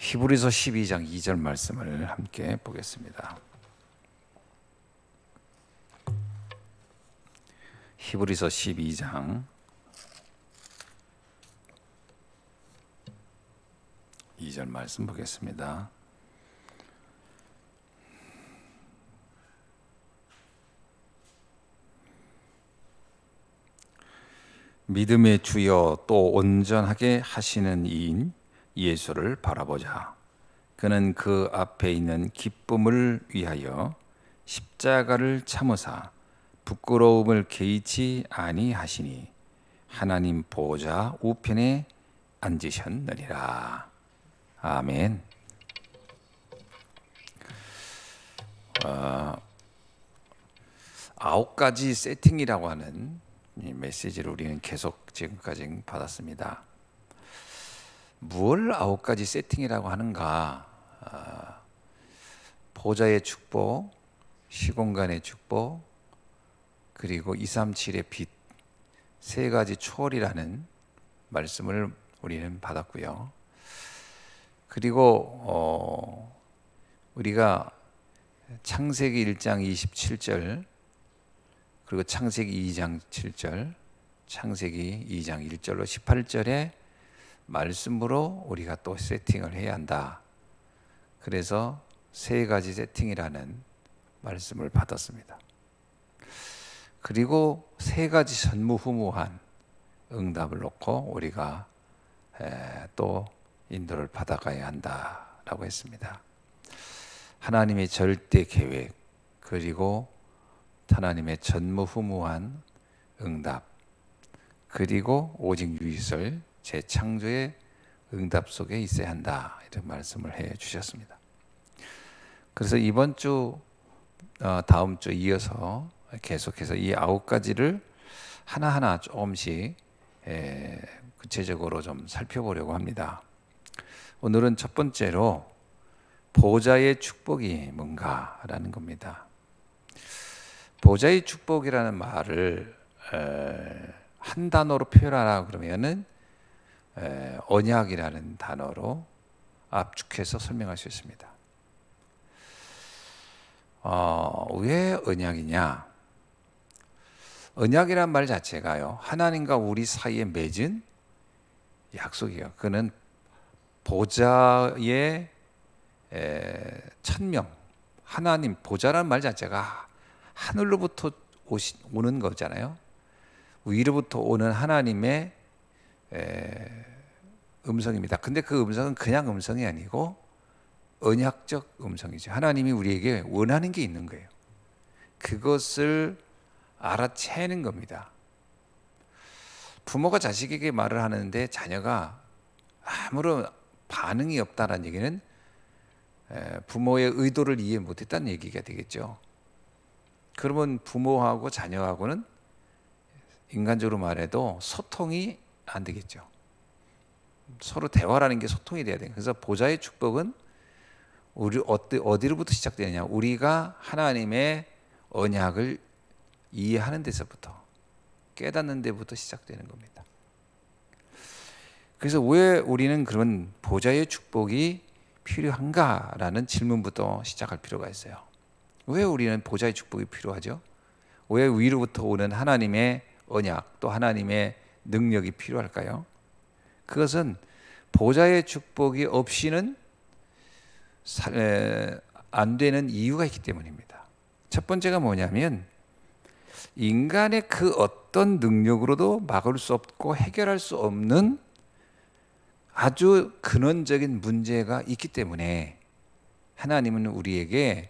히브리서 12장 2절 말씀을 함께 보겠습니다. 히브리서 12장 2절 말씀 보겠습니다. 믿음의 주여 또 온전하게 하시는 이인 예수를 바라보자. 그는 그 앞에 있는 기쁨을 위하여 십자가를 참으사 부끄러움을 개의치 아니하시니 하나님 보좌 우편에 앉으셨느니라. 아멘. 아홉 가지 세팅이라고 하는 이 메시지를 우리는 계속 지금까지 받았습니다. 무엇을 아홉 가지 세팅이라고 하는가? 보좌의 축복, 시공간의 축복, 그리고 237의 빛, 세 가지 초월이라는 말씀을 우리는 받았고요. 그리고 우리가 창세기 1장 27절, 그리고 창세기 2장 7절, 창세기 2장 1절로 18절의 말씀으로 우리가 또 세팅을 해야 한다. 그래서 세 가지 세팅이라는 말씀을 받았습니다. 그리고 세 가지 전무후무한 응답을 놓고 우리가 또 인도를 받아가야 한다라고 했습니다. 하나님의 절대 계획, 그리고 하나님의 전무후무한 응답, 그리고 오직 유이설 재창조의 응답 속에 있어야 한다, 이런 말씀을 해 주셨습니다. 그래서 이번 주 다음 주 이어서 계속해서 이 아홉 가지를 하나하나 조금씩 구체적으로 좀 살펴보려고 합니다. 오늘은 첫 번째로 보좌의 축복이 뭔가라는 겁니다. 보좌의 축복이라는 말을 한 단어로 표현하라 그러면은 언약이라는 단어로 압축해서 설명할 수 있습니다. 왜 언약이냐? 언약이란 말 자체가요, 하나님과 우리 사이에 맺은 약속이에요. 그는 보좌의 천명, 하나님 보좌라는 말 자체가 하늘로부터 오는 거잖아요. 위로부터 오는 하나님의 음성입니다. 근데 그 음성은 그냥 음성이 아니고 언약적 음성이죠. 하나님이 우리에게 원하는 게 있는 거예요. 그것을 알아채는 겁니다. 부모가 자식에게 말을 하는데 자녀가 아무런 반응이 없다는 얘기는 부모의 의도를 이해 못했다는 얘기가 되겠죠. 그러면 부모하고 자녀하고는 인간적으로 말해도 소통이 안 되겠죠. 서로 대화라는 게 소통이 돼야 돼요. 그래서 보좌의 축복은 우리 어디로부터 시작되느냐? 우리가 하나님의 언약을 이해하는 데서부터, 깨닫는 데부터 시작되는 겁니다. 그래서 왜 우리는 그런 보좌의 축복이 필요한가라는 질문부터 시작할 필요가 있어요. 왜 우리는 보좌의 축복이 필요하죠? 왜 위로부터 오는 하나님의 언약, 또 하나님의 능력이 필요할까요? 그것은 보좌의 축복이 없이는 안 되는 이유가 있기 때문입니다. 첫 번째가 뭐냐면 인간의 그 어떤 능력으로도 막을 수 없고 해결할 수 없는 아주 근원적인 문제가 있기 때문에 하나님은 우리에게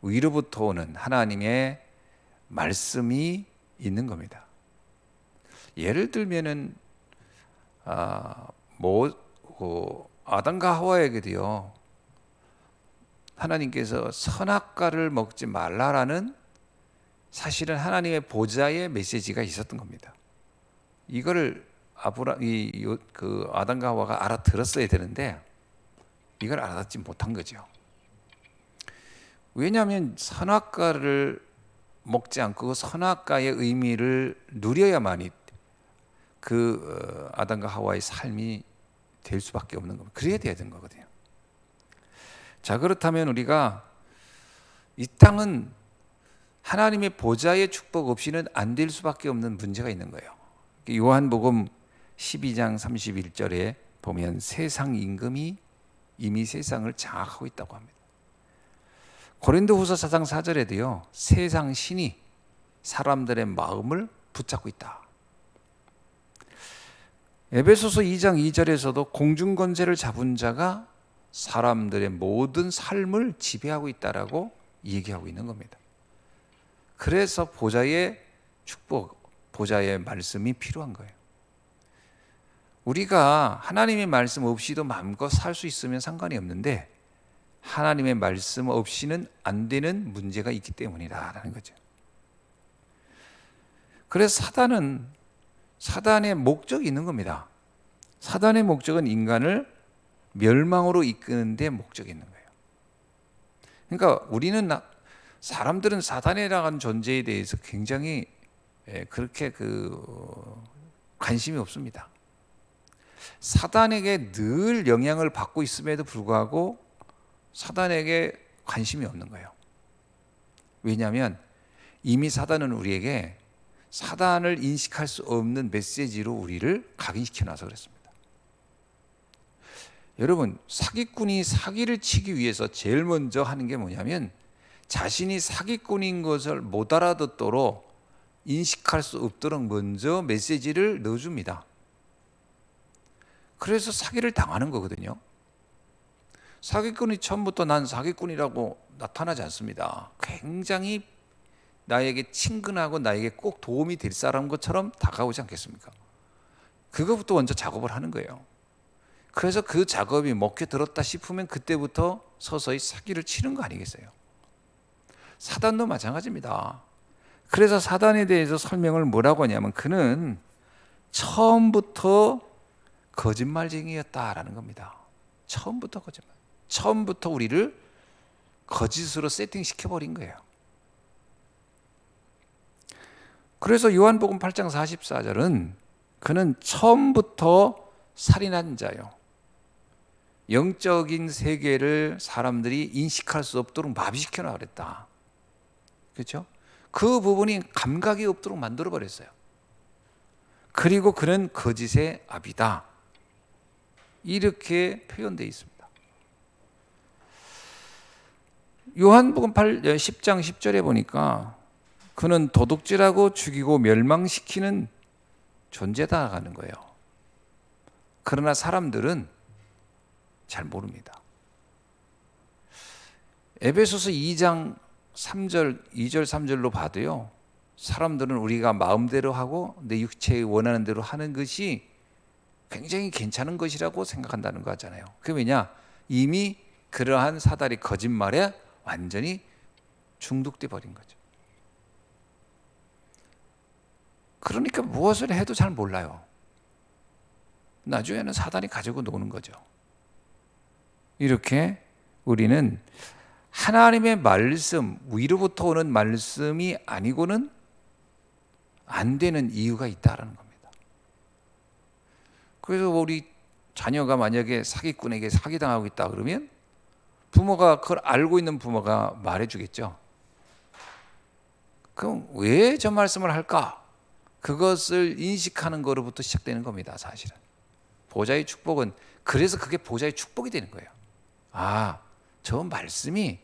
위로부터 오는 하나님의 말씀이 있는 겁니다. 예를 들면은 아담과 하와에게도요, 하나님께서 선악과를 먹지 말라라는 사실은 하나님의 보좌의 메시지가 있었던 겁니다. 이거를 아담과 하와가 알아들었어야 되는데 이걸 알아듣지 못한 거죠. 왜냐하면 선악과를 먹지 않고 선악과의 의미를 누려야만이 그 아담과 하와의 삶이 될 수밖에 없는 겁니다. 그래야 돼야 되는 거거든요. 자, 그렇다면 우리가 이 땅은 하나님의 보좌의 축복 없이는 안 될 수밖에 없는 문제가 있는 거예요. 요한복음 12장 31절에 보면 세상 임금이 이미 세상을 장악하고 있다고 합니다. 고린도후서 4장 4절에도요. 세상 신이 사람들의 마음을 붙잡고 있다. 에베소서 2장 2절에서도 공중권세를 잡은 자가 사람들의 모든 삶을 지배하고 있다라고 얘기하고 있는 겁니다. 그래서 보좌의 축복, 보좌의 말씀이 필요한 거예요. 우리가 하나님의 말씀 없이도 마음껏 살 수 있으면 상관이 없는데 하나님의 말씀 없이는 안 되는 문제가 있기 때문이라는 거죠. 그래서 사단의 목적이 있는 겁니다. 사단의 목적은 인간을 멸망으로 이끄는 데 목적이 있는 거예요. 그러니까 사람들은 사단이라는 존재에 대해서 굉장히 그렇게 관심이 없습니다. 사단에게 늘 영향을 받고 있음에도 불구하고 사단에게 관심이 없는 거예요. 왜냐하면 이미 사단은 우리에게 사단을 인식할 수 없는 메시지로 우리를 각인시켜 놔서 그렇습니다. 여러분, 사기꾼이 사기를 치기 위해서 제일 먼저 하는 게 뭐냐면 자신이 사기꾼인 것을 못 알아듣도록 인식할 수 없도록 먼저 메시지를 넣어줍니다. 그래서 사기를 당하는 거거든요. 사기꾼이 처음부터 난 사기꾼이라고 나타나지 않습니다. 굉장히 나에게 친근하고 나에게 꼭 도움이 될 사람 것처럼 다가오지 않겠습니까? 그거부터 먼저 작업을 하는 거예요. 그래서 그 작업이 먹혀 들었다 싶으면 그때부터 서서히 사기를 치는 거 아니겠어요? 사단도 마찬가지입니다. 그래서 사단에 대해서 설명을 뭐라고 하냐면 그는 처음부터 거짓말쟁이였다라는 겁니다. 처음부터 거짓말. 처음부터 우리를 거짓으로 세팅시켜버린 거예요. 그래서 요한복음 8장 44절은 그는 처음부터 살인한 자요. 영적인 세계를 사람들이 인식할 수 없도록 마비시켜놔 그랬다. 그렇죠? 그 부분이 감각이 없도록 만들어버렸어요. 그리고 그는 거짓의 아비다. 이렇게 표현되어 있습니다. 요한복음 10장 10절에 보니까 그는 도둑질하고 죽이고 멸망시키는 존재다 하는 거예요. 그러나 사람들은 잘 모릅니다. 에베소서 2장 3절, 2절 3절로 봐도요. 사람들은 우리가 마음대로 하고 내 육체에 원하는 대로 하는 것이 굉장히 괜찮은 것이라고 생각한다는 거 하잖아요. 그게 왜냐? 이미 그러한 사단의 거짓말에 완전히 중독돼 버린 거죠. 그러니까 무엇을 해도 잘 몰라요. 나중에는 사단이 가지고 노는 거죠. 이렇게 우리는 하나님의 말씀, 위로부터 오는 말씀이 아니고는 안 되는 이유가 있다는 겁니다. 그래서 우리 자녀가 만약에 사기꾼에게 사기당하고 있다 그러면 부모가 그걸 알고 있는 부모가 말해주겠죠. 그럼 왜 저 말씀을 할까? 그것을 인식하는 거로부터 시작되는 겁니다. 사실은 보좌의 축복은 그래서 그게 보좌의 축복이 되는 거예요. 아, 저 말씀이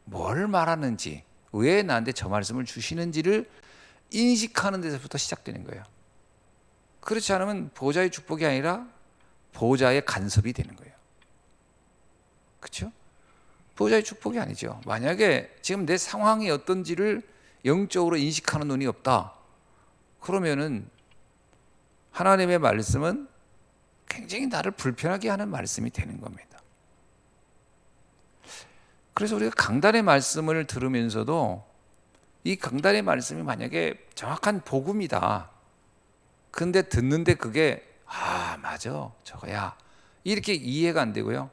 뭘 말하는지, 왜 나한테 저 말씀을 주시는지를 인식하는 데서부터 시작되는 거예요. 그렇지 않으면 보좌의 축복이 아니라 보좌의 간섭이 되는 거예요. 그렇죠? 보좌의 축복이 아니죠. 만약에 지금 내 상황이 어떤지를 영적으로 인식하는 눈이 없다. 그러면은 하나님의 말씀은 굉장히 나를 불편하게 하는 말씀이 되는 겁니다. 그래서 우리가 강단의 말씀을 들으면서도 이 강단의 말씀이 만약에 정확한 복음이다. 근데 듣는데 그게 맞아 저거야 이렇게 이해가 안 되고요.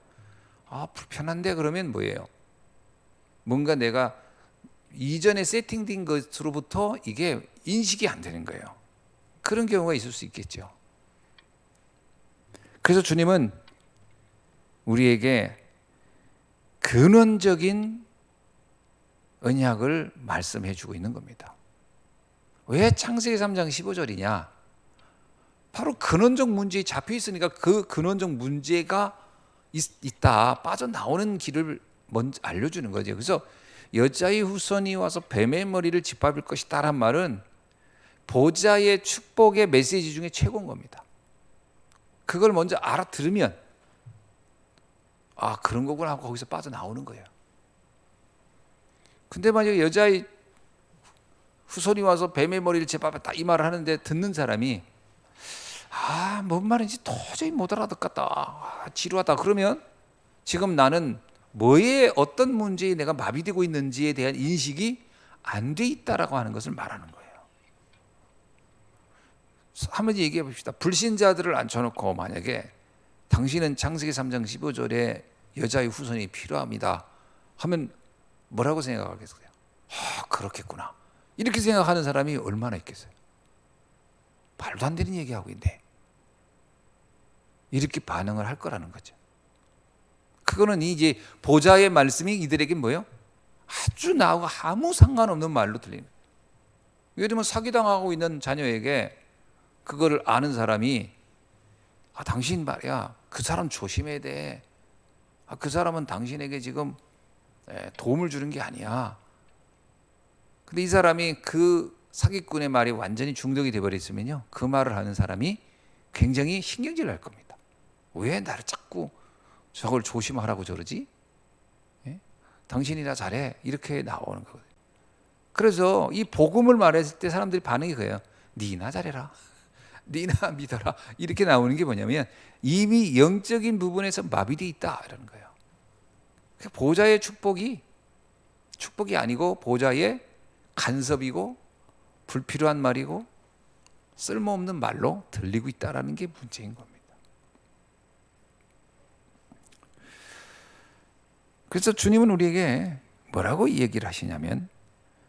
불편한데 그러면 뭐예요? 뭔가 내가 이전에 세팅된 것으로부터 이게 인식이 안 되는 거예요. 그런 경우가 있을 수 있겠죠. 그래서 주님은 우리에게 근원적인 언약을 말씀해 주고 있는 겁니다. 왜 창세기 3장 15절이냐? 바로 근원적 문제에 잡혀 있으니까 그 근원적 문제가 있다, 빠져나오는 길을 먼저 알려주는 거죠. 그래서 여자의 후손이 와서 뱀의 머리를 짓밟을 것이다 라는 말은 보좌의 축복의 메시지 중에 최고인 겁니다. 그걸 먼저 알아들으면 아, 그런 거구나 하고 거기서 빠져나오는 거예요. 근데 만약에 여자의 후손이 와서 뱀의 머리를 짓밟았다 이 말을 하는데 듣는 사람이 아, 뭔 말인지 도저히 못 알아듣겠다, 아, 지루하다, 그러면 지금 나는 뭐에 어떤 문제에 내가 마비되고 있는지에 대한 인식이 안 돼 있다라고 하는 것을 말하는 거예요. 한번 얘기해 봅시다. 불신자들을 앉혀놓고 만약에 당신은 창세기 3장 15절에 여자의 후손이 필요합니다 하면 뭐라고 생각하겠어요? 아, 그렇겠구나, 이렇게 생각하는 사람이 얼마나 있겠어요? 말도 안 되는 얘기하고 있네, 이렇게 반응을 할 거라는 거죠. 그거는 이제 보좌의 말씀이 이들에게 뭐예요? 아주 나하고 아무 상관없는 말로 들리는 거예요. 예를 들면 사기당하고 있는 자녀에게 그거를 아는 사람이 아, 당신 말이야, 그 사람 조심해야 돼, 아, 그 사람은 당신에게 지금 도움을 주는 게 아니야. 근데 이 사람이 그 사기꾼의 말이 완전히 중독이 되어버렸으면요, 그 말을 하는 사람이 굉장히 신경질 날 겁니다. 왜 나를 자꾸 저걸 조심하라고 저러지? 예? 당신이나 잘해, 이렇게 나오는 거거든요. 그래서 이 복음을 말했을 때 사람들이 반응이 그래요. 니나 잘해라, 니나 믿어라, 이렇게 나오는 게 뭐냐면 이미 영적인 부분에서 마비되어 있다라는 거예요. 보좌의 축복이 아니고 보좌의 간섭이고 불필요한 말이고 쓸모없는 말로 들리고 있다는 게 문제인 겁니다. 그래서 주님은 우리에게 뭐라고 얘기를 하시냐면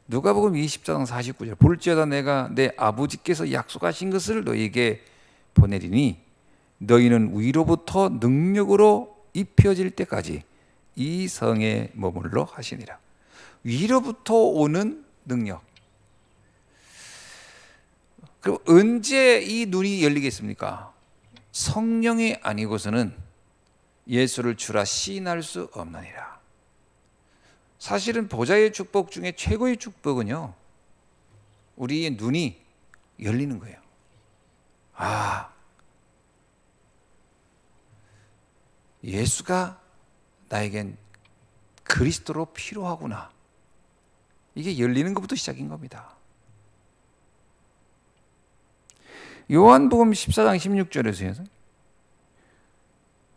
누가복음 20장 49절, 볼지어다 내가 내 아버지께서 약속하신 것을 너희에게 보내리니 너희는 위로부터 능력으로 입혀질 때까지 이 성에 머물러 하시니라. 위로부터 오는 능력. 그럼 언제 이 눈이 열리겠습니까? 성령이 아니고서는 예수를 주라 시인할 수 없느니라. 사실은 보좌의 축복 중에 최고의 축복은요, 우리의 눈이 열리는 거예요. 아, 예수가 나에겐 그리스도로 필요하구나. 이게 열리는 것부터 시작인 겁니다. 요한복음 14장 16절에서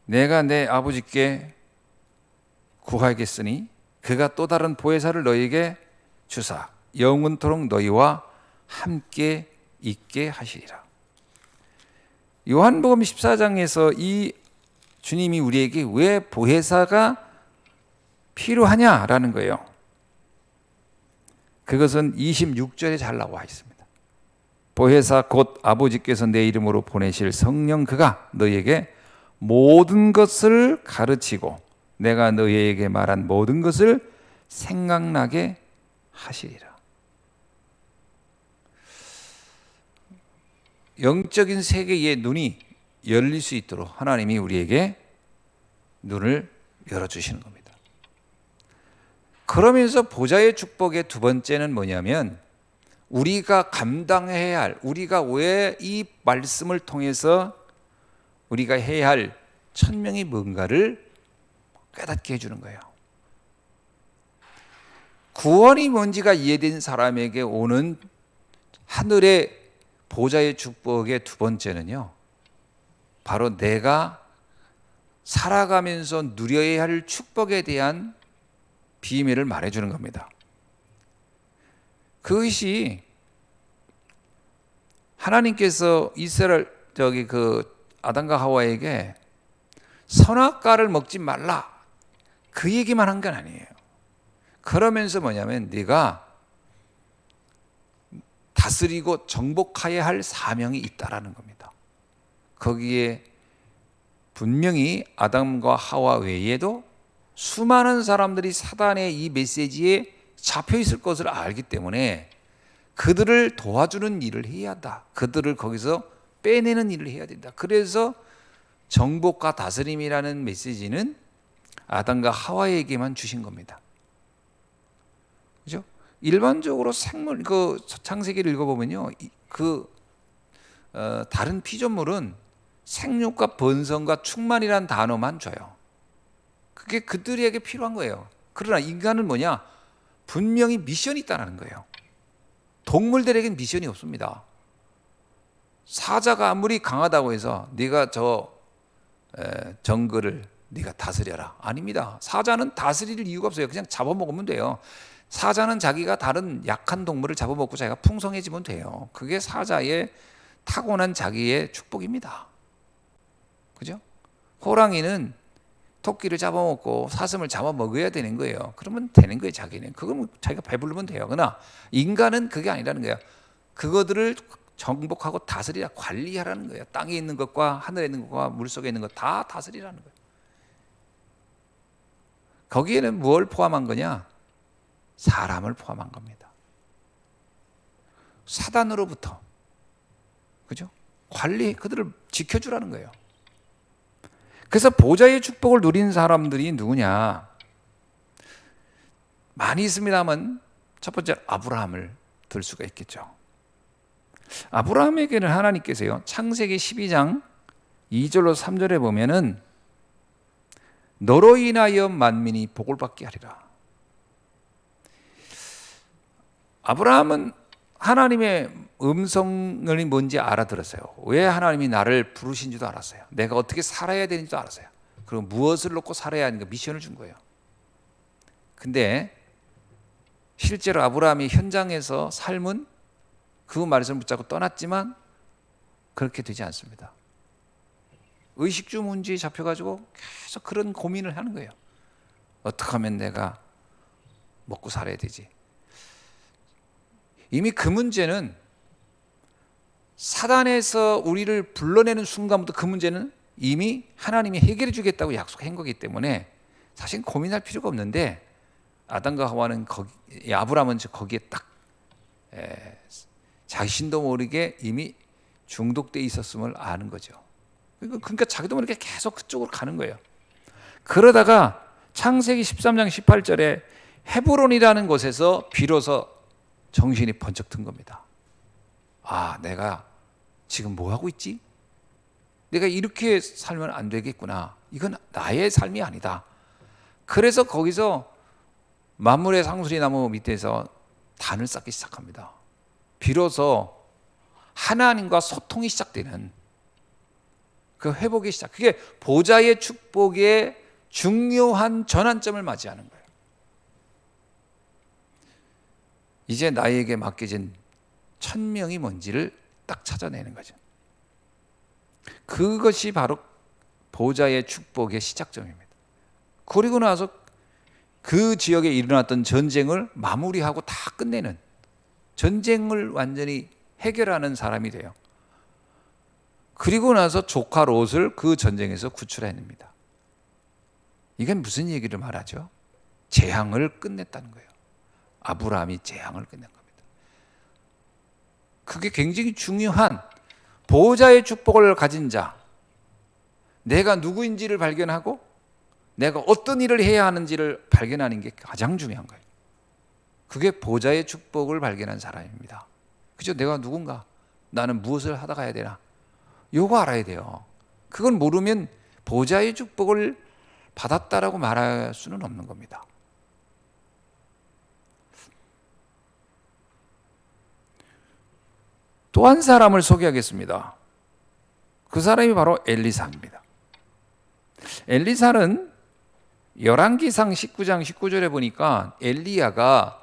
내가 내 아버지께 구하겠으니 그가 또 다른 보혜사를 너희에게 주사 영원토록 너희와 함께 있게 하시리라. 요한복음 14장에서 이 주님이 우리에게 왜 보혜사가 필요하냐라는 거예요. 그것은 26절에 잘 나와 있습니다. 보혜사 곧 아버지께서 내 이름으로 보내실 성령 그가 너희에게 모든 것을 가르치고 내가 너희에게 말한 모든 것을 생각나게 하시리라. 영적인 세계의 눈이 열릴 수 있도록 하나님이 우리에게 눈을 열어주시는 겁니다. 그러면서 보좌의 축복의 두 번째는 뭐냐면 우리가 감당해야 할, 우리가 왜 이 말씀을 통해서 우리가 해야 할 천명이 뭔가를 깨닫게 해주는 거예요. 구원이 뭔지가 이해된 사람에게 오는 하늘의 보좌의 축복의 두 번째는요, 바로 내가 살아가면서 누려야 할 축복에 대한 비밀을 말해주는 겁니다. 그것이 하나님께서 이스라엘 아담과 하와에게 선악과를 먹지 말라 그 얘기만 한 건 아니에요. 그러면서 뭐냐면 네가 다스리고 정복해야 할 사명이 있다라는 겁니다. 거기에 분명히 아담과 하와 외에도 수많은 사람들이 사단의 이 메시지에 잡혀 있을 것을 알기 때문에 그들을 도와주는 일을 해야 한다. 그들을 거기서 빼내는 일을 해야 된다. 그래서 정복과 다스림이라는 메시지는 아담과 하와에게만 주신 겁니다. 그죠? 일반적으로 생물 그 창세기를 읽어보면요, 다른 피조물은 생육과 번성과 충만이라는 단어만 줘요. 그게 그들에게 필요한 거예요. 그러나 인간은 뭐냐? 분명히 미션이 있다는 거예요. 동물들에겐 미션이 없습니다. 사자가 아무리 강하다고 해서 네가 저 정글을 네가 다스려라. 아닙니다. 사자는 다스릴 이유가 없어요. 그냥 잡아먹으면 돼요. 사자는 자기가 다른 약한 동물을 잡아먹고 자기가 풍성해지면 돼요. 그게 사자의 타고난 자기의 축복입니다. 그죠? 호랑이는 토끼를 잡아먹고 사슴을 잡아먹어야 되는 거예요. 그러면 되는 거예요, 자기는. 그건 자기가 배부르면 돼요. 그러나 인간은 그게 아니라는 거예요. 그것들을 정복하고 다스리라, 관리하라는 거예요. 땅에 있는 것과 하늘에 있는 것과 물속에 있는 것 다 다스리라는 거예요. 거기에는 뭘 포함한 거냐? 사람을 포함한 겁니다. 사단으로부터, 그죠? 그들을 지켜주라는 거예요. 그래서 보좌의 축복을 누린 사람들이 누구냐? 많이 있습니다만 첫 번째 아브라함을 들 수가 있겠죠. 아브라함에게는 하나님께서요, 창세기 12장 2절로 3절에 보면은 너로 인하여 만민이 복을 받게 하리라. 아브라함은 하나님의 음성이 뭔지 알아들었어요. 왜 하나님이 나를 부르신지도 알았어요. 내가 어떻게 살아야 되는지도 알았어요. 그리고 무엇을 놓고 살아야 하는가 미션을 준 거예요. 근데 실제로 아브라함이 현장에서 삶은 그 말씀을 붙잡고 떠났지만 그렇게 되지 않습니다. 의식주 문제에 잡혀가지고 계속 그런 고민을 하는 거예요. 어떻게 하면 내가 먹고 살아야 되지? 이미 그 문제는 사단에서 우리를 불러내는 순간부터 그 문제는 이미 하나님이 해결해 주겠다고 약속한 거기 때문에 사실 고민할 필요가 없는데 아담과 하와는 아브라함은 거기에 딱 자신도 모르게 이미 중독돼 있었음을 아는 거죠. 그러니까 자기도 모르게 계속 그쪽으로 가는 거예요. 그러다가 창세기 13장 18절에 헤브론이라는 곳에서 비로소 정신이 번쩍 든 겁니다. 아, 내가 지금 뭐 하고 있지? 내가 이렇게 살면 안 되겠구나. 이건 나의 삶이 아니다. 그래서 거기서 만물의 상수리 나무 밑에서 단을 쌓기 시작합니다. 비로소 하나님과 소통이 시작되는 그 회복이 시작. 그게 보좌의 축복의 중요한 전환점을 맞이하는 거예요. 이제 나에게 맡겨진 천명이 뭔지를 딱 찾아내는 거죠. 그것이 바로 보좌의 축복의 시작점입니다. 그리고 나서 그 지역에 일어났던 전쟁을 마무리하고 다 끝내는, 전쟁을 완전히 해결하는 사람이 돼요. 그리고 나서 조카 롯을 그 전쟁에서 구출해냅니다. 이건 무슨 얘기를 말하죠? 재앙을 끝냈다는 거예요. 아브라함이 재앙을 끝낸 겁니다. 그게 굉장히 중요한 보호자의 축복을 가진 자, 내가 누구인지를 발견하고 내가 어떤 일을 해야 하는지를 발견하는 게 가장 중요한 거예요. 그게 보호자의 축복을 발견한 사람입니다. 그죠? 내가 누군가, 나는 무엇을 하다 가야 되나, 요거 알아야 돼요. 그걸 모르면 보호자의 축복을 받았다라고 말할 수는 없는 겁니다. 또 한 사람을 소개하겠습니다. 그 사람이 바로 엘리사입니다. 엘리사는 열왕기상 19장 19절에 보니까 엘리야가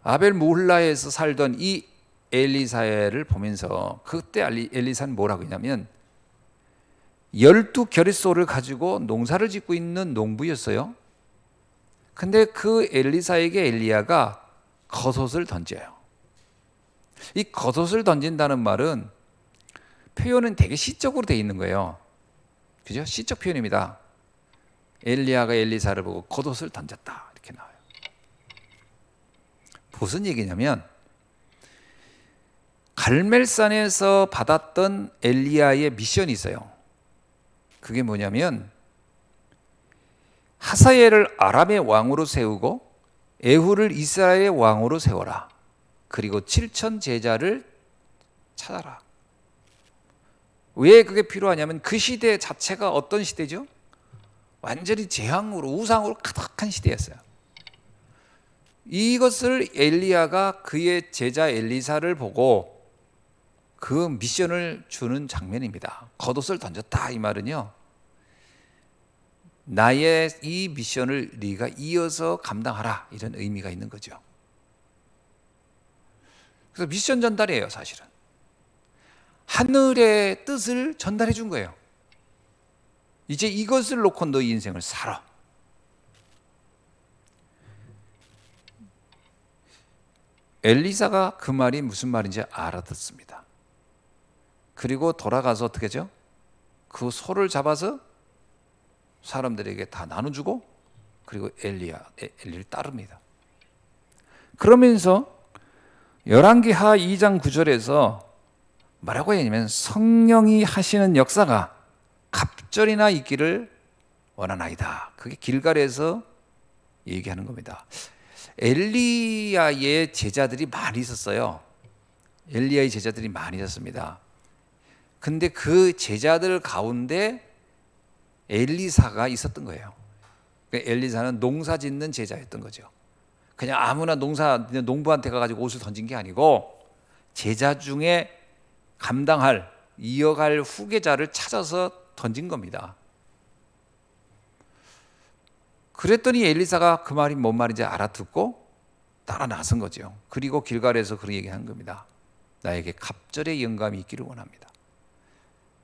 아벨 무홀라에서 살던 이 엘리사를 보면서 그때 엘리사는 뭐라고 했냐면 12겨릿소를 가지고 농사를 짓고 있는 농부였어요. 근데 그 엘리사에게 엘리야가 겉옷을 던져요. 이 겉옷을 던진다는 말은 표현은 되게 시적으로 되어 있는 거예요. 그죠? 시적 표현입니다. 엘리야가 엘리사를 보고 겉옷을 던졌다 이렇게 나와요. 무슨 얘기냐면 갈멜산에서 받았던 엘리야의 미션이 있어요. 그게 뭐냐면 하사엘을 아람의 왕으로 세우고 에후를 이스라엘의 왕으로 세워라. 그리고 7천 제자를 찾아라. 왜 그게 필요하냐면 그 시대 자체가 어떤 시대죠? 완전히 재앙으로 우상으로 가득한 시대였어요. 이것을 엘리야가 그의 제자 엘리사를 보고 그 미션을 주는 장면입니다. 겉옷을 던졌다 이 말은요, 나의 이 미션을 네가 이어서 감당하라 이런 의미가 있는 거죠. 그래서 미션 전달이에요. 사실은 하늘의 뜻을 전달해 준 거예요. 이제 이것을 놓고 너 인생을 살아. 엘리사가 그 말이 무슨 말인지 알아듣습니다. 그리고 돌아가서 어떻게 하죠? 그 소를 잡아서 사람들에게 다 나눠주고 그리고 엘리를 따릅니다. 그러면서 열왕기하 2장 9절에서 뭐라고 했냐면 성령이 하시는 역사가 갑절이나 있기를 원하나이다. 그게 길갈에서 얘기하는 겁니다. 엘리야의 제자들이 많이 있었어요. 엘리야의 제자들이 많이 있었습니다. 근데 그 제자들 가운데 엘리사가 있었던 거예요. 엘리사는 농사 짓는 제자였던 거죠. 그냥 아무나 농부한테 가가지고 옷을 던진 게 아니고 제자 중에 감당할, 이어갈 후계자를 찾아서 던진 겁니다. 그랬더니 엘리사가 그 말이 뭔 말인지 알아듣고 따라 나선 거죠. 그리고 길갈에서 그런 얘기한 겁니다. 나에게 갑절의 영감이 있기를 원합니다.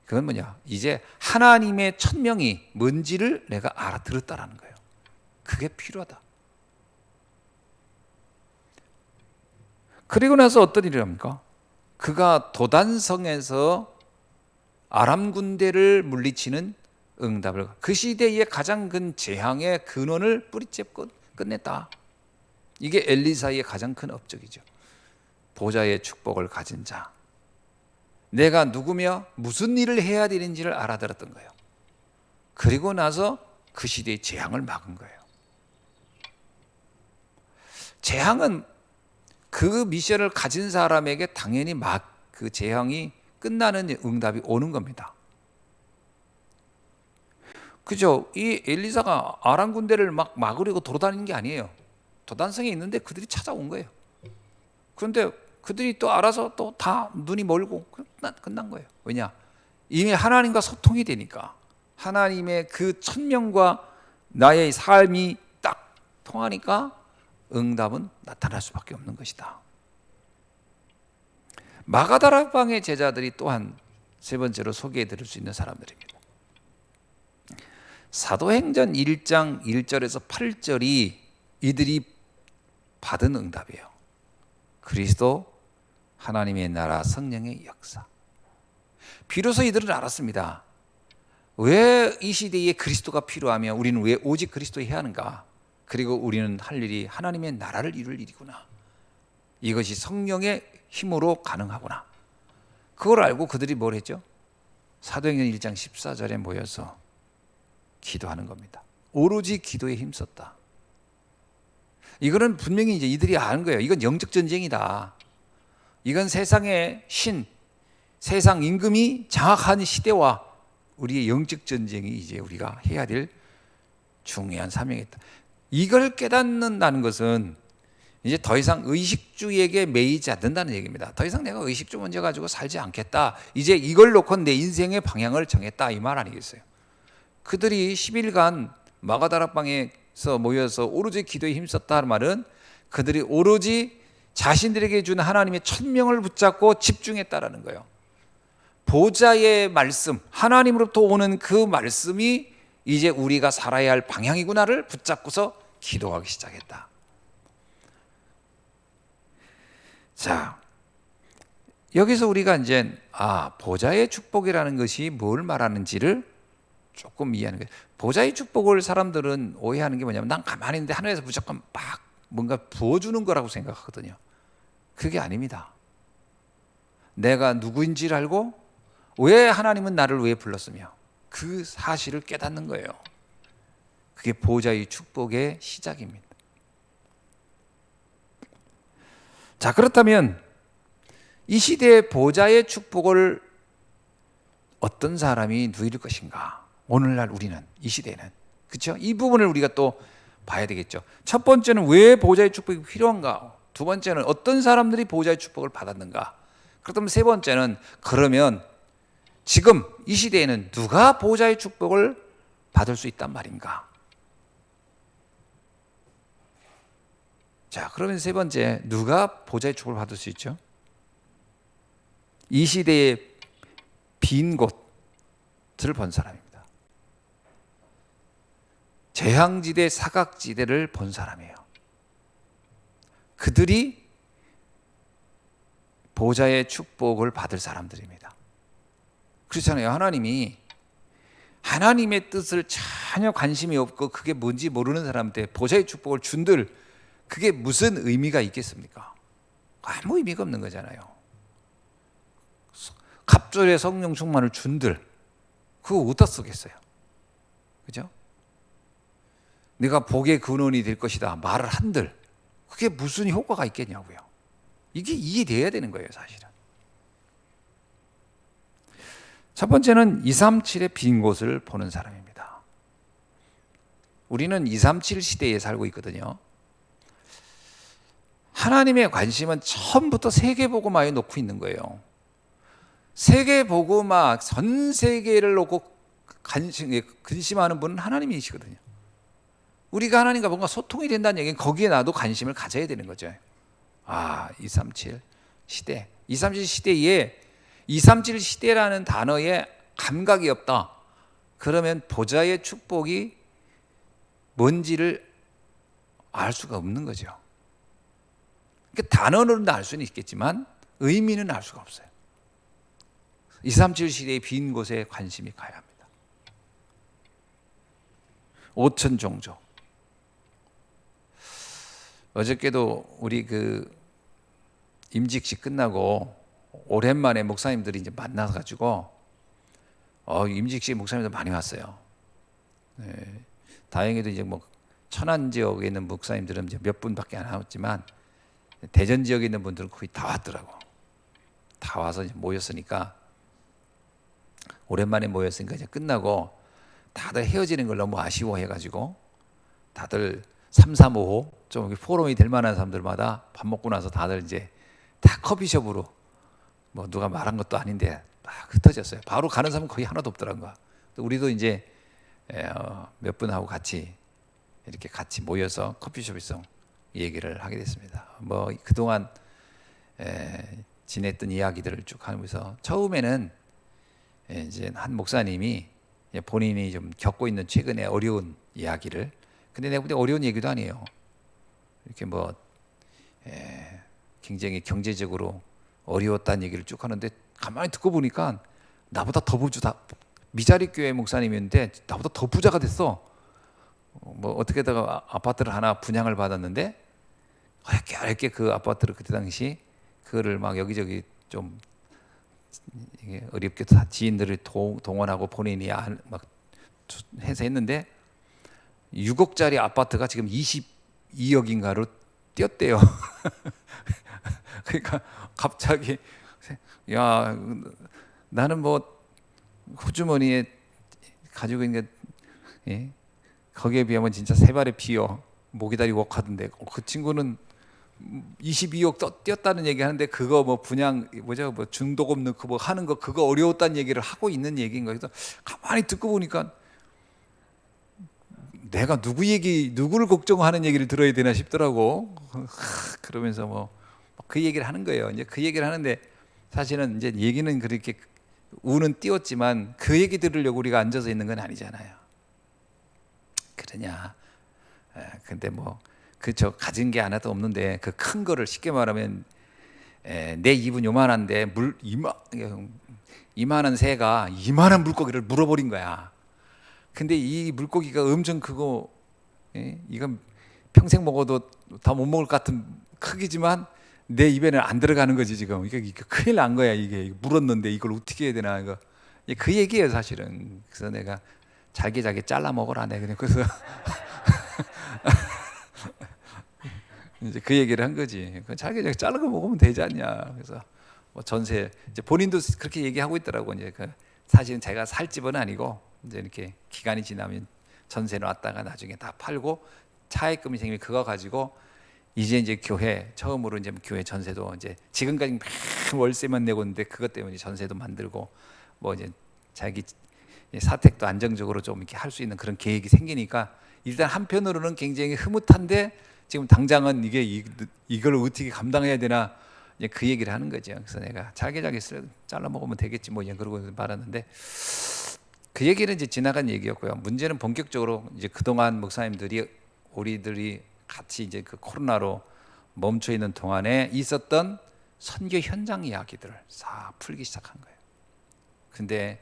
그건 뭐냐? 이제 하나님의 천명이 뭔지를 내가 알아들었다라는 거예요. 그게 필요하다. 그리고 나서 어떤 일을 합니까? 그가 도단성에서 아람 군대를 물리치는 응답을, 그 시대의 가장 큰 재앙의 근원을 뿌리째 끝냈다. 이게 엘리사의 가장 큰 업적이죠. 보좌의 축복을 가진 자, 내가 누구며 무슨 일을 해야 되는지를 알아들었던 거예요. 그리고 나서 그 시대의 재앙을 막은 거예요. 재앙은 그 미션을 가진 사람에게 당연히 그 재앙이 끝나는 응답이 오는 겁니다. 그죠? 이 엘리사가 아람 군대를 막 막으려고 돌아다니는 게 아니에요. 도단성에 있는데 그들이 찾아온 거예요. 그런데 그들이 또 알아서 또 다 눈이 멀고 끝난 거예요. 왜냐? 이미 하나님과 소통이 되니까, 하나님의 그 천명과 나의 삶이 딱 통하니까 응답은 나타날 수밖에 없는 것이다. 마가다락방의 제자들이 또한 세 번째로 소개해 드릴 수 있는 사람들입니다. 사도행전 1장 1절에서 8절이 이들이 받은 응답이에요. 그리스도, 하나님의 나라, 성령의 역사. 비로소 이들은 알았습니다. 왜 이 시대에 그리스도가 필요하며 우리는 왜 오직 그리스도 해야 하는가? 그리고 우리는 할 일이 하나님의 나라를 이룰 일이구나. 이것이 성령의 힘으로 가능하구나. 그걸 알고 그들이 뭘 했죠? 사도행전 1장 14절에 모여서 기도하는 겁니다. 오로지 기도에 힘썼다. 이거는 분명히 이제 이들이 아는 거예요. 이건 영적 전쟁이다. 이건 세상의 세상 임금이 장악한 시대와 우리의 영적 전쟁이 이제 우리가 해야 될 중요한 사명이다. 이걸 깨닫는다는 것은 이제 더 이상 의식주의에게 매이지 않는다는 얘기입니다. 더 이상 내가 의식주 문제 가지고 살지 않겠다. 이제 이걸 놓고 내 인생의 방향을 정했다, 이 말 아니겠어요? 그들이 10일간 마가다락방에서 모여서 오로지 기도에 힘썼다는 말은 그들이 오로지 자신들에게 준 하나님의 천명을 붙잡고 집중했다라는 거예요. 보좌의 말씀, 하나님으로부터 오는 그 말씀이 이제 우리가 살아야 할 방향이구나를 붙잡고서 기도하기 시작했다. 자, 여기서 우리가 이제 보좌의 축복이라는 것이 뭘 말하는지를 조금 이해하는 거예요. 보좌의 축복을 사람들은 오해하는 게 뭐냐면 난 가만히 있는데 하늘에서 무조건 막 뭔가 부어주는 거라고 생각하거든요. 그게 아닙니다. 내가 누구인지를 알고 왜 하나님은 나를 왜 불렀으며 그 사실을 깨닫는 거예요. 그게 보좌의 축복의 시작입니다. 자, 그렇다면 이 시대의 보좌의 축복을 어떤 사람이 누릴 것인가? 오늘날 우리는, 이 시대에는. 그렇죠? 이 부분을 우리가 또 봐야 되겠죠. 첫 번째는 왜 보좌의 축복이 필요한가? 두 번째는 어떤 사람들이 보좌의 축복을 받았는가? 그렇다면 세 번째는 그러면 지금 이 시대에는 누가 보좌의 축복을 받을 수 있단 말인가? 자, 그러면 세 번째, 누가 보좌의 축복을 받을 수 있죠? 이 시대의 빈 곳을 본 사람입니다. 재앙지대, 사각지대를 본 사람이에요. 그들이 보좌의 축복을 받을 사람들입니다. 그렇잖아요. 하나님이 하나님의 뜻을 전혀 관심이 없고 그게 뭔지 모르는 사람한테 보좌의 축복을 준들 그게 무슨 의미가 있겠습니까? 아무 의미가 없는 거잖아요. 갑절에 성령 충만을 준들 그거 어디다 쓰겠어요? 그죠? 내가 복의 근원이 될 것이다 말을 한들 그게 무슨 효과가 있겠냐고요. 이게 이해돼야 되는 거예요, 사실은. 첫 번째는 237의 빈 곳을 보는 사람입니다. 우리는 237 시대에 살고 있거든요. 하나님의 관심은 처음부터 세계복음화에 놓고 있는 거예요. 세계복음화 전 세계를 놓고 근심하는 분은 하나님이시거든요. 우리가 하나님과 뭔가 소통이 된다는 얘기는 거기에 나도 관심을 가져야 되는 거죠. 237 시대. 237 시대에 237 시대라는 단어에 감각이 없다. 그러면 보좌의 축복이 뭔지를 알 수가 없는 거죠. 그러니까 단어로는 알 수는 있겠지만 의미는 알 수가 없어요. 237 시대의 빈 곳에 관심이 가야 합니다. 5천 종족. 어저께도 우리 임직식 끝나고 오랜만에 목사님들이 이제 만나가지고 임직식 목사님들 많이 왔어요. 네. 다행히도 이제 뭐 천안 지역에 있는 목사님들은 이제 몇 분밖에 안 왔지만 대전 지역에 있는 분들은 거의 다 왔더라고. 다 와서 이제 모였으니까 오랜만에 모였으니까 이제 끝나고 다들 헤어지는 걸 너무 아쉬워해가지고 다들 3, 4, 5호 좀 포럼이 될 만한 사람들마다 밥 먹고 나서 다들 이제 다 커피숍으로 뭐 누가 말한 것도 아닌데 막 흩어졌어요. 바로 가는 사람은 거의 하나도 없더라고요. 우리도 이제 몇 분하고 같이 이렇게 같이 모여서 커피숍에서 얘기를 하게 됐습니다. 뭐 그동안 지냈던 이야기들을 쭉 하면서 처음에는 이제 한 목사님이 본인이 좀 겪고 있는 최근에 어려운 이야기를 근데 내가 근데 어려운 얘기도 아니에요. 이렇게 뭐 굉장히 경제적으로 어려웠다는 얘기를 쭉 하는데 가만히 듣고 보니까 나보다 더 미자리 교회 목사님이었는데 나보다 더 부자가 됐어. 뭐 어떻게다가 아파트를 하나 분양을 받았는데 이렇게 그 아파트를 그때 당시 그거를 막 여기저기 좀 어렵게 지인들을 동원하고 본인이 막 해서 했는데 6억짜리 아파트가 지금 22억인가로 뛰었대요. 그러니까 갑자기 야 나는 뭐 호주머니에 가지고 있는 게 거기에 비하면 진짜 세 발의 피요 모기다리 웍하던데 그 친구는 22억 뛰었다는 얘기 하는데 그거 뭐 분양 뭐죠 뭐 중도금 넣고 뭐 하는 거 그거 어려웠다는 얘기를 하고 있는 얘기인 거예요. 그래서 가만히 듣고 보니까 내가 누구를 걱정하는 얘기를 들어야 되나 싶더라고. 그러면서 뭐 그 얘기를 하는 거예요. 이제 그 얘기를 하는데 사실은 이제 얘기는 그렇게 우는 띄웠지만 그 얘기 들으려고 우리가 앉아서 있는 건 아니잖아요. 그러냐. 근데 뭐 그저 가진 게 하나도 없는데 그 큰 거를 쉽게 말하면 내 입은 요만한데 이만한 새가 이만한 물고기를 물어버린 거야. 근데 이 물고기가 엄청 크고, 예? 이건 평생 먹어도 다 못 먹을 것 같은 크기지만 내 입에는 안 들어가는 거지 지금. 이게 큰일 난 거야 이게. 물었는데 이걸 어떻게 해야 되나 이거. 그 얘기예요 사실은. 그래서 내가 잘게 잘라 먹어라 내 그냥 그래서 이제 그 얘기를 한 거지. 잘게 자르고 먹으면 되지 않냐. 그래서 뭐 전세 이제 본인도 그렇게 얘기하고 있더라고. 이제 사실은 제가 살 집은 아니고 이제 이렇게 기간이 지나면 전세 놨다가 나중에 다 팔고 차액금이 생기면 그거 가지고 이제 교회 처음으로 이제 교회 전세도 이제 지금까지 맨 월세만 내고 있는데 그것 때문에 전세도 만들고 뭐 이제 자기 사택도 안정적으로 좀 이렇게 할 수 있는 그런 계획이 생기니까 일단 한편으로는 굉장히 흐뭇한데 지금 당장은 이걸 어떻게 감당해야 되나 이제 그 얘기를 하는 거죠. 그래서 내가 잘게 잘라 먹으면 되겠지 뭐 그러고 말았는데 그 얘기는 이제 지나간 얘기였고요. 문제는 본격적으로 이제 그동안 목사님들이 우리들이 같이 이제 그 코로나로 멈춰 있는 동안에 있었던 선교 현장 이야기들을 싹 풀기 시작한 거예요. 근데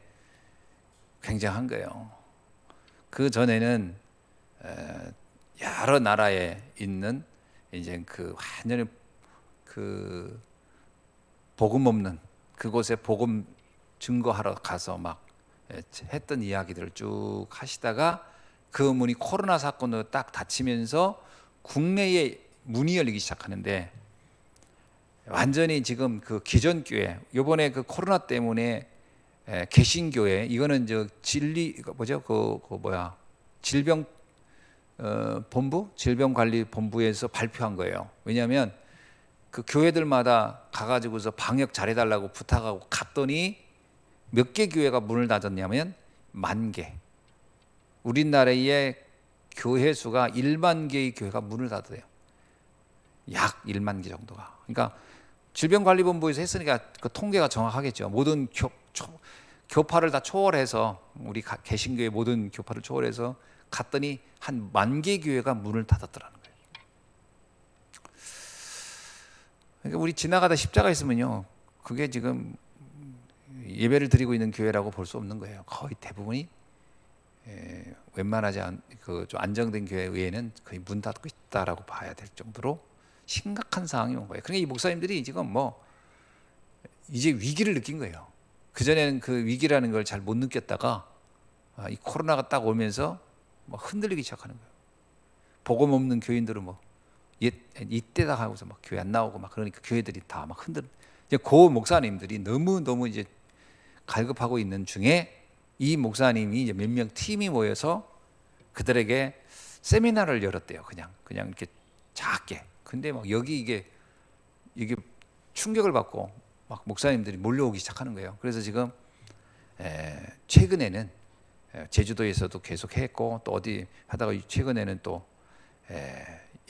굉장한 거예요. 그 전에는 여러 나라에 있는 이제 그 완전히 그 복음 없는 그곳에 복음 증거하러 가서 막 했던 이야기들을 쭉 하시다가 그 문이 코로나 사건으로 딱 닫히면서 국내에 문이 열리기 시작하는데 완전히 지금 그 기존 교회 이번에 그 코로나 때문에 개신교회 이거는 저 진리 뭐죠 질병 본부 질병관리본부에서 발표한 거예요. 왜냐하면 그 교회들마다 가가지고서 방역 잘해달라고 부탁하고 갔더니 몇 개 교회가 문을 닫았냐면 10,000개. 우리나라의 교회 수가 1만 개의 교회가 문을 닫아요. 약 1만 개 정도가. 그러니까 질병관리본부에서 했으니까 그 통계가 정확하겠죠. 모든 교파를 다 초월해서 우리 개신교의 모든 교파를 초월해서 갔더니 한 10,000개 교회가 문을 닫았더라는 거예요. 그러니까 우리 지나가다 십자가 있으면요, 그게 지금 예배를 드리고 있는 교회라고 볼 수 없는 거예요. 거의 대부분이 웬만하지 좀 안정된 교회 외에는 거의 문 닫고 있다라고 봐야 될 정도로 심각한 상황이 온 거예요. 그러니까 이 목사님들이 지금 뭐 이제 위기를 느낀 거예요. 그 전에는 그 위기라는 걸 잘 못 느꼈다가 이 코로나가 딱 오면서 막 흔들리기 시작하는 거예요. 복음 없는 교인들은 뭐 이때다 하고서 막 교회 안 나오고 막 그러니까 교회들이 다 막 이제 그 목사님들이 너무 이제 갈급하고 있는 중에 이 목사님이 이제 몇 명 팀이 모여서 그들에게 세미나를 열었대요. 그냥 이렇게 작게. 근데 막 여기 이게 충격을 받고 막 목사님들이 몰려오기 시작하는 거예요. 그래서 지금 최근에는 제주도에서도 계속 했고 또 어디 하다가 최근에는 또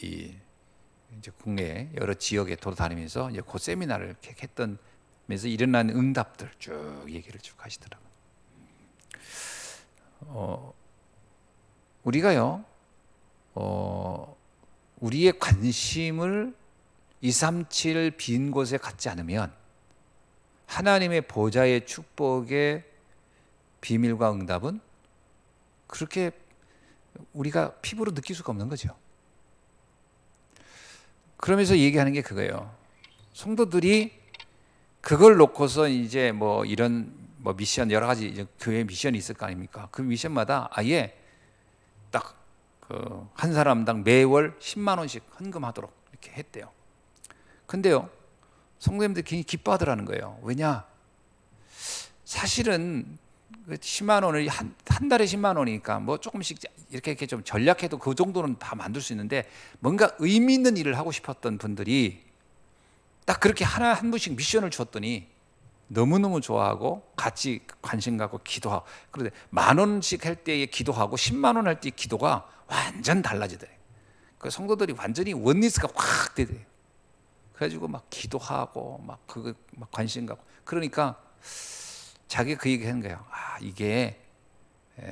이제 국내 여러 지역에 돌아다니면서 이제 그 세미나를 이렇게 했던면서 일어난 응답들 쭉 얘기를 쭉 하시더라고요. 우리가요, 우리의 관심을 237 빈 곳에 갖지 않으면 하나님의 보좌의 축복의 비밀과 응답은 그렇게 우리가 피부로 느낄 수가 없는 거죠. 그러면서 얘기하는 게 그거예요. 성도들이 그걸 놓고서 이제 뭐 이런 뭐 미션 여러 가지 이제 교회 미션이 있을 거 아닙니까? 그 미션마다 아예 딱 그 한 사람당 매월 10만 원씩 헌금하도록 이렇게 했대요. 근데요, 성도님들이 굉장히 기뻐하더라는 거예요. 왜냐? 사실은 10만 원을 한 달에 10만 원이니까 뭐 조금씩 이렇게 좀 전략해도 그 정도는 다 만들 수 있는데 뭔가 의미 있는 일을 하고 싶었던 분들이 딱 그렇게 한 분씩 미션을 줬더니 너무너무 좋아하고 같이 관심 갖고 기도하고 그런데 10,000원씩 할 때의 기도하고 10만 원 할 때의 기도가 완전 달라지더래요. 그 성도들이 완전히 원리스가 확 되더래요. 그래가지고 막 기도하고 막 관심 갖고 그러니까 자기가 그 얘기 하는 거예요. 이게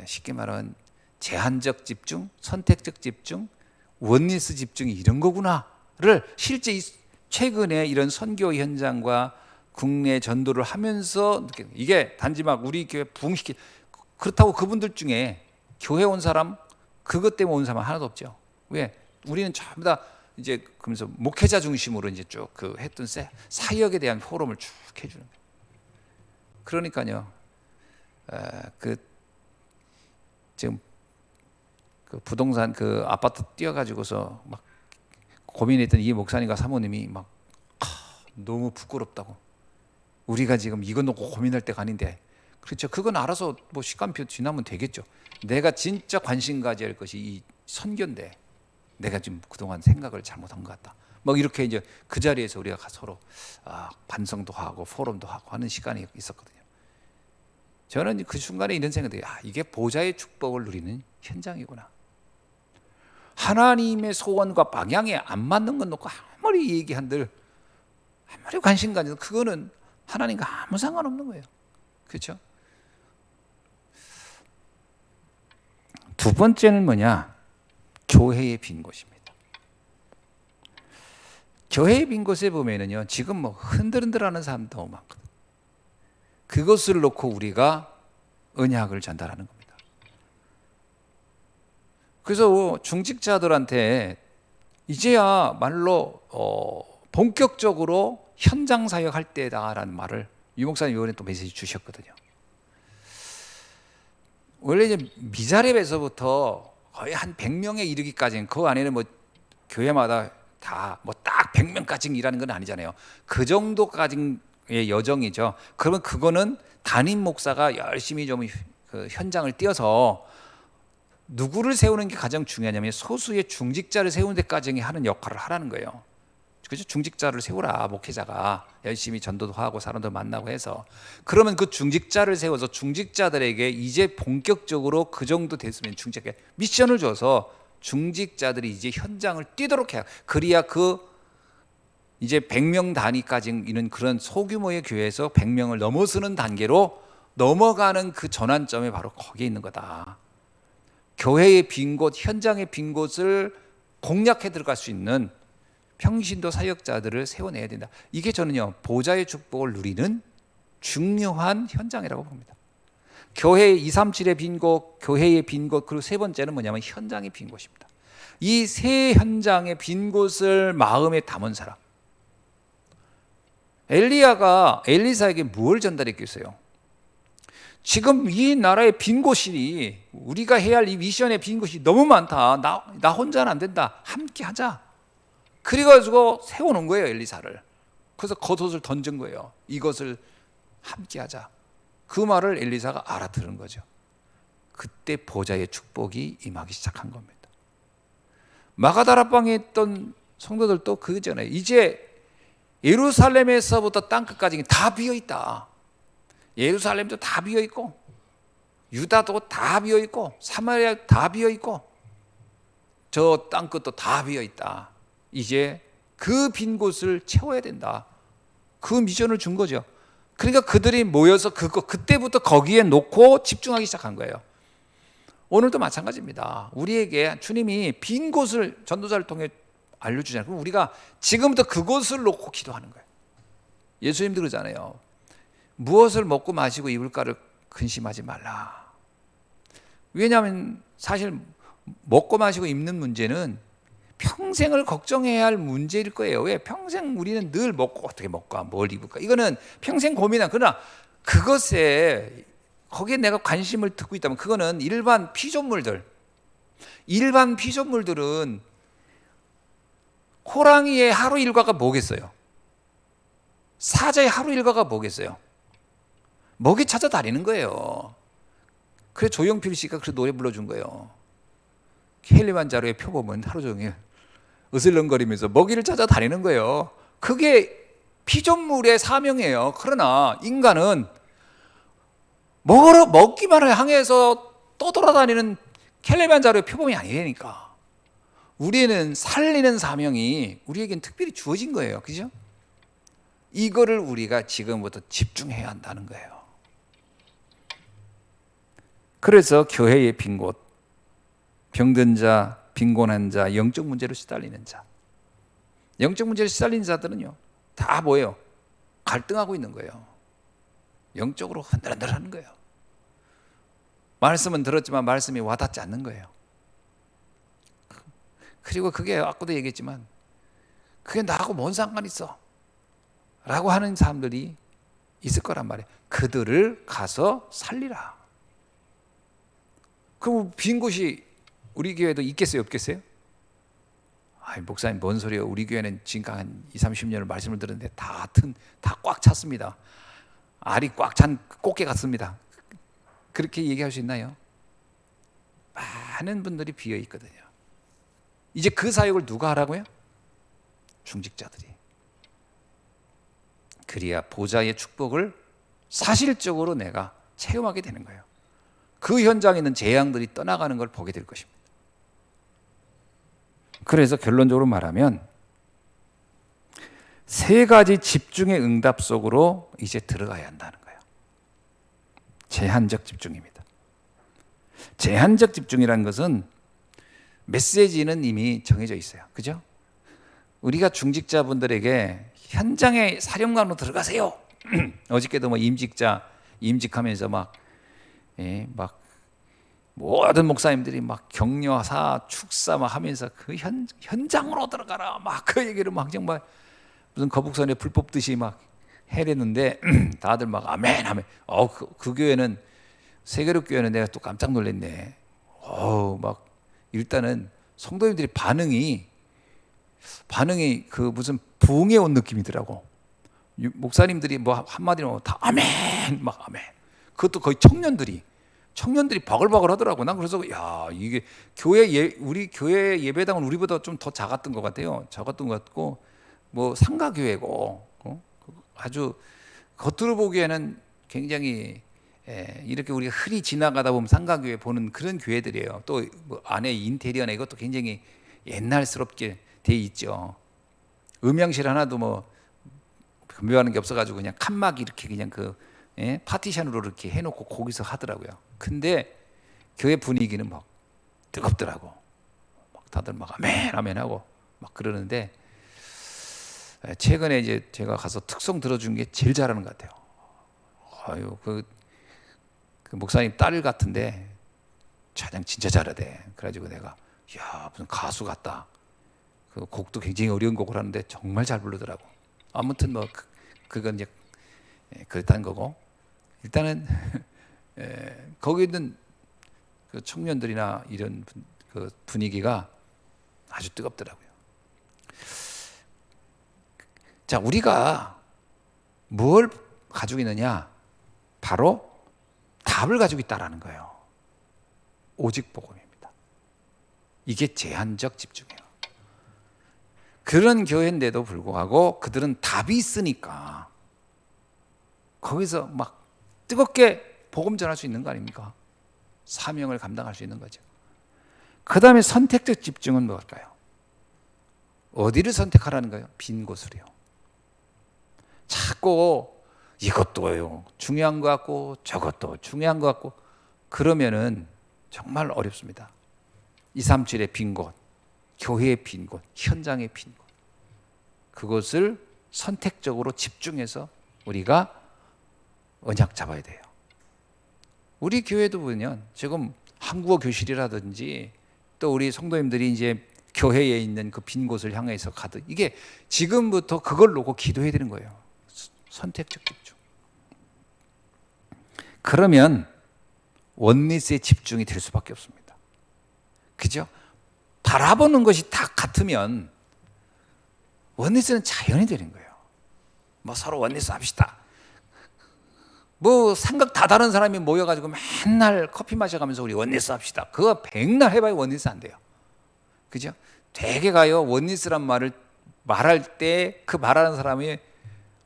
쉽게 말하면 제한적 집중, 선택적 집중, 원리스 집중이 이런 거구나를 실제 최근에 이런 선교 현장과 국내 전도를 하면서 이게 단지 막 우리 교회 부흥시키 그렇다고 그분들 중에 교회 온 사람, 그것 때문에 온 사람 하나도 없죠. 왜? 우리는 전부 다 이제 그러면서 목회자 중심으로 이제 쭉 그 했던 사역에 대한 포럼을 쭉 해주는 거예요. 그러니까요, 그 지금 그 부동산 그 아파트 뛰어가지고서 막 고민했던 이 목사님과 사모님이 막 너무 부끄럽다고. 우리가 지금 이거 놓고 고민할 때가 아닌데. 그렇죠. 그건 알아서 뭐 시간표 지나면 되겠죠. 내가 진짜 관심 가져야 할 것이 이 선교인데 내가 좀 그동안 생각을 잘못한 것 같다. 뭐 이렇게 이제 그 자리에서 우리가 서로 반성도 하고 포럼도 하고 하는 시간이 있었거든요. 저는 그 순간에 이런 생각이 들어요. 이게 보좌의 축복을 누리는 현장이구나. 하나님의 소원과 방향에 안 맞는 건 놓고 아무리 얘기한들 아무리 관심 가져도 그거는 하나님과 아무 상관없는 거예요. 그렇죠? 두 번째는 뭐냐? 교회의 빈 곳입니다. 교회의 빈 곳에 보면은요, 지금 뭐 흔들흔들하는 사람도 너무 많거든. 그것을 놓고 우리가 언약을 전달하는 겁니다. 그래서 중직자들한테 이제야 말로 본격적으로 현장 사역할 때다라는 말을 유 목사님 이번에 또 메시지 주셨거든요. 원래 이제 미자렙에서부터 거의 한 100명에 이르기까지는 그 안에는 뭐 교회마다 다 뭐 딱 100명까지 일하는 건 아니잖아요. 그 정도까지의 여정이죠. 그러면 그거는 담임 목사가 열심히 좀 그 현장을 뛰어서 누구를 세우는 게 가장 중요하냐면 소수의 중직자를 세우는 데까지 하는 역할을 하라는 거예요. 그죠? 중직자를 세우라. 목회자가 열심히 전도도 하고 사람들 만나고 해서 그러면 그 중직자를 세워서 중직자들에게 이제 본격적으로 그 정도 됐으면 중직자에게 미션을 줘서 중직자들이 이제 현장을 뛰도록 해야 그래야 그 이제 100명 단위까지 있는 그런 소규모의 교회에서 100명을 넘어서는 단계로 넘어가는 그 전환점이 바로 거기에 있는 거다. 교회의 빈 곳, 현장의 빈 곳을 공략해 들어갈 수 있는 평신도 사역자들을 세워내야 된다. 이게 저는요, 보좌의 축복을 누리는 중요한 현장이라고 봅니다. 교회의 237의 빈 곳, 교회의 빈 곳, 그리고 세 번째는 뭐냐면 현장의 빈 곳입니다. 이 세 현장의 빈 곳을 마음에 담은 사람. 엘리야가 엘리사에게 뭘 전달했겠어요? 지금 이 나라의 빈 곳이 우리가 해야 할 이 미션의 빈 곳이 너무 많다. 나 혼자는 안 된다. 함께 하자. 그래가지고 세워놓은 거예요, 엘리사를. 그래서 겉옷을 던진 거예요. 이것을 함께 하자. 그 말을 엘리사가 알아들은 거죠. 그때 보좌의 축복이 임하기 시작한 겁니다. 마가다라방에 있던 성도들도 그 전에 이제 예루살렘에서부터 땅끝까지 다 비어있다. 예루살렘도 다 비어있고 유다도 다 비어있고 사마리아 다 비어있고 저 땅끝도 다 비어있다. 이제 그 빈 곳을 채워야 된다. 그 미션을 준 거죠. 그러니까 그들이 모여서 그때부터 거기에 놓고 집중하기 시작한 거예요. 오늘도 마찬가지입니다. 우리에게 주님이 빈 곳을 전도자를 통해 알려주잖아요. 그럼 우리가 지금부터 그곳을 놓고 기도하는 거예요. 예수님도 그러잖아요. 무엇을 먹고 마시고 입을까를 근심하지 말라. 왜냐하면 사실 먹고 마시고 입는 문제는 평생을 걱정해야 할 문제일 거예요. 왜? 평생 우리는 늘 먹고 어떻게 먹을까, 뭘 입을까. 이거는 평생 고민한. 그러나 그것에 거기에 내가 관심을 두고 있다면 그거는 일반 피조물들은 호랑이의 하루 일과가 뭐겠어요? 사자의 하루 일과가 뭐겠어요? 먹이 찾아다니는 거예요. 그래서 조용필 씨가 그 노래 불러준 거예요. 킬리만자로의 표범은 하루 종일 으슬렁거리면서 먹이를 찾아다니는 거예요. 그게 피조물의 사명이에요. 그러나 인간은 먹기만을 향해서 떠돌아다니는 킬리만자로의 표범이 아니니까. 우리는 살리는 사명이 우리에겐 특별히 주어진 거예요. 그죠? 이거를 우리가 지금부터 집중해야 한다는 거예요. 그래서 교회의 빈 곳, 병든 자, 빈곤한 자, 영적 문제로 시달리는 자. 영적 문제로 시달리는 자들은요, 다 뭐예요? 갈등하고 있는 거예요. 영적으로 흔들흔들하는 거예요. 말씀은 들었지만 말씀이 와닿지 않는 거예요. 그리고 그게 아까도 얘기했지만 그게 나하고 뭔 상관 있어 라고 하는 사람들이 있을 거란 말이에요. 그들을 가서 살리라. 그럼 빈 곳이 우리 교회도 있겠어요, 없겠어요? 아이, 목사님 뭔 소리예요? 우리 교회는 지금 한 20, 30년을 말씀을 들었는데 다 꽉 찼습니다. 알이 꽉 찬 꽃게 같습니다. 그렇게 얘기할 수 있나요? 많은 분들이 비어 있거든요. 이제 그 사역을 누가 하라고요? 중직자들이. 그래야 보좌의 축복을 사실적으로 내가 체험하게 되는 거예요. 그 현장에 있는 재앙들이 떠나가는 걸 보게 될 것입니다. 그래서 결론적으로 말하면 세 가지 집중의 응답 속으로 이제 들어가야 한다는 거예요. 제한적 집중입니다. 제한적 집중이라는 것은 메시지는 이미 정해져 있어요. 그죠? 우리가 중직자분들에게 현장에 사령관으로 들어가세요. 어저께도 뭐 임직하면서 막 모든 목사님들이 막 격려사, 축사 막 하면서 그 현장으로 들어가라. 막 그 얘기를 막 정말 무슨 거북선에 불 뽑듯이 막 해냈는데 다들 막 아멘, 아멘. 그 교회는 세계로 교회는 내가 또 깜짝 놀랐네. 막 일단은 성도님들이 반응이 그 무슨 부흥에 온 느낌이더라고. 목사님들이 뭐 한마디로 다 아멘, 막 아멘. 그것도 거의 청년들이 바글바글 하더라고. 난 그래서 야, 이게 우리 교회 예배당은 우리보다 좀 더 작았던 것 같아요. 작았던 것 같고 뭐 상가교회고 아주 겉으로 보기에는 굉장히 이렇게 우리가 흔히 지나가다 보면 상가교회 보는 그런 교회들이에요. 또 뭐 안에 인테리어나 이것도 굉장히 옛날스럽게 돼 있죠. 음향실 하나도 뭐 변별하는 게 없어가지고 그냥 칸막 이렇게 그냥 파티션으로 이렇게 해놓고 거기서 하더라고요. 근데 교회 분위기는 막 뜨겁더라고. 막 다들 막 아멘 아멘 하고 막 그러는데 최근에 이제 제가 가서 특송 들어준 게 제일 잘하는 것 같아요. 그 목사님 딸 같은데 찬양 진짜 잘하대. 그래가지고 내가 야, 무슨 가수 같다. 그 곡도 굉장히 어려운 곡을 하는데 정말 잘 부르더라고. 아무튼 뭐 그건 이제 그랬다는 거고, 일단은 거기 있는 그 청년들이나 이런 그 분위기가 아주 뜨겁더라고요. 자, 우리가 뭘 가지고 있느냐? 바로 답을 가지고 있다라는 거예요. 오직 복음입니다. 이게 제한적 집중이에요. 그런 교회인데도 불구하고 그들은 답이 있으니까 거기서 막 뜨겁게 복음 전할 수 있는 거 아닙니까? 사명을 감당할 수 있는 거죠. 그 다음에 선택적 집중은 뭘까요? 어디를 선택하라는 거예요? 빈 곳을요. 자꾸 이것도요 중요한 것 같고 저것도 중요한 것 같고 그러면은 정말 어렵습니다. 2, 3, 7의 빈 곳, 교회의 빈 곳, 현장의 빈 곳, 그것을 선택적으로 집중해서 우리가 언약 잡아야 돼요. 우리 교회도 보면 지금 한국어 교실이라든지 또 우리 성도님들이 이제 교회에 있는 그 빈 곳을 향해서 가듯 이게 지금부터 그걸 놓고 기도해야 되는 거예요. 선택적 집중. 그러면 원리스에 집중이 될 수밖에 없습니다. 그죠? 바라보는 것이 다 같으면 원리스는 자연이 되는 거예요. 뭐 서로 원리스 합시다. 뭐 생각 다 다른 사람이 모여가지고 맨날 커피 마셔가면서 우리 원리스 합시다. 그거 백날 해봐야 원리스 안 돼요. 그죠? 되게 가요. 원리스란 말을 말할 때 그 말하는 사람이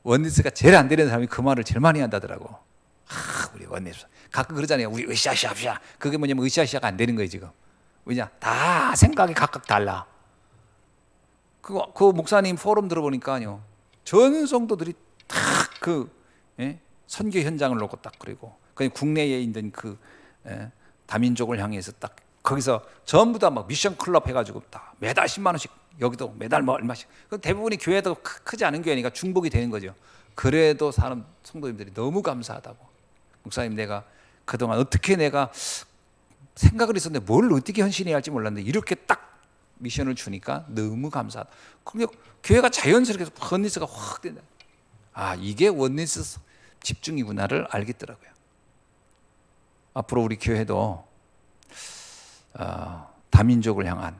원리스가 제일 안 되는 사람이 그 말을 제일 많이 한다더라고. 우리 원리스. 가끔 그러잖아요. 우리 으쌰으쌰 합시다. 그게 뭐냐면 으쌰으쌰가 안 되는 거예요 지금. 왜냐? 다 생각이 각각 달라. 그 목사님 포럼 들어보니까요. 전 성도들이 딱 선교 현장을 놓고 딱 그리고 국내에 있는 그 다민족을 향해서 딱 거기서 전부 다 막 미션 클럽 해가지고 다 매달 10만 원씩 여기도 매달 뭐 얼마씩. 대부분이 교회도 크지 않은 교회니까 중복이 되는 거죠. 그래도 성도님들이 너무 감사하다고. 목사님 내가 그동안 어떻게 내가 생각을 했었는데 뭘 어떻게 헌신해야 할지 몰랐는데 이렇게 딱 미션을 주니까 너무 감사하다. 그럼 교회가 자연스럽게 원리스가 확 된다. 아, 이게 원리스 집중이구나를 알겠더라고요. 앞으로 우리 교회도 다민족을 향한,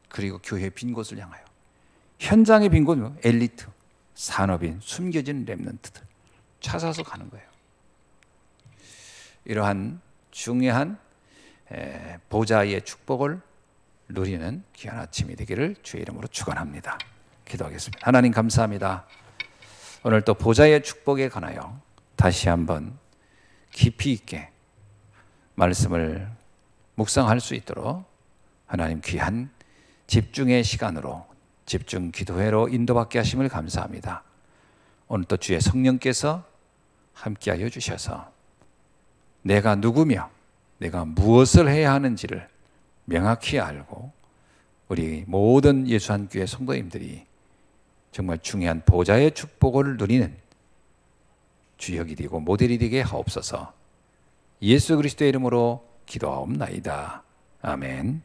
그리고 교회 빈 곳을 향하여, 현장의 빈 곳은 엘리트, 산업인, 숨겨진 렘넌트들 찾아서 가는 거예요. 이러한 중요한 보좌의 축복을 누리는 귀한 아침이 되기를 주의 이름으로 축원합니다. 기도하겠습니다. 하나님 감사합니다. 오늘 또 보좌의 축복에 관하여 다시 한번 깊이 있게 말씀을 묵상할 수 있도록 하나님 귀한 집중의 시간으로, 집중 기도회로 인도받게 하심을 감사합니다. 오늘 또 주의 성령께서 함께하여 주셔서 내가 누구며 내가 무엇을 해야 하는지를 명확히 알고 우리 모든 예수한교회 성도님들이 정말 중요한 보좌의 축복을 누리는 주역이 되고 모델이 되게 하옵소서. 예수 그리스도의 이름으로 기도하옵나이다. 아멘.